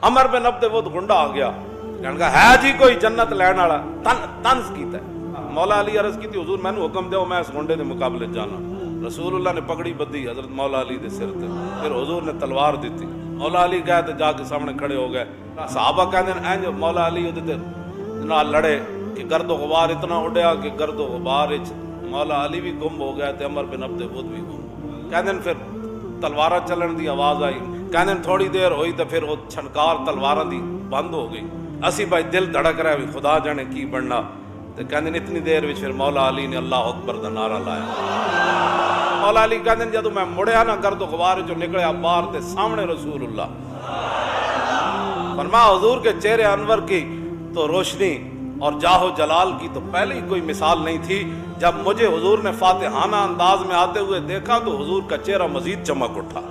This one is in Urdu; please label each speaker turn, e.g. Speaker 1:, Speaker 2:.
Speaker 1: عمر بن عبد ود گنڈا آ گیا، کہنے کا ہے جی کوئی جنت لین والا، طنز کیتا ہے۔ مولا علی عرض کی تھی حضور میں نے حکم دیو میں اس گنڈے دے مقابلے جانا۔ رسول اللہ نے پگڑی بدھی حضرت مولا علی دے سر تے، پھر حضور نے تلوار دیتی، مولا علی گئے تے جا کے سامنے کھڑے ہو گئے۔ صحابہ کہندے ہیں مولا علی اودے تے نال لڑے کہ گرد و غبار اتنا اڑیا کہ گرد و غبار وچ مولا علی بھی گم ہو گیا تے عمر بن عبد ود بھی گم۔ کہندے ہیں پھر تلوارا چلن دی آواز آئی، کہندے ہیں تھوڑی دیر ہوئی تے پھر وہ چھنکار تلواراں دی بند ہو گئی۔ اسی بھائی دل دھڑک رہا ہے خدا جانے کی بننا، تے کہندے ہیں اتنی دیر وچ پھر مولا علی نے اللہ اکبر دا نعرہ لایا۔ مولا علی کہندے ہیں جدوں میں مڑیا نا گرد و غبار جو نکلیا باہر تے سامنے رسول اللہ، فرمایا حضور کے چہرے انور کی تو روشنی اور جاہ و جلال کی تو پہلے ہی کوئی مثال نہیں تھی۔ جب مجھے حضور نے فاتحانہ انداز میں آتے ہوئے دیکھا تو حضور کا چہرہ مزید چمک اٹھا۔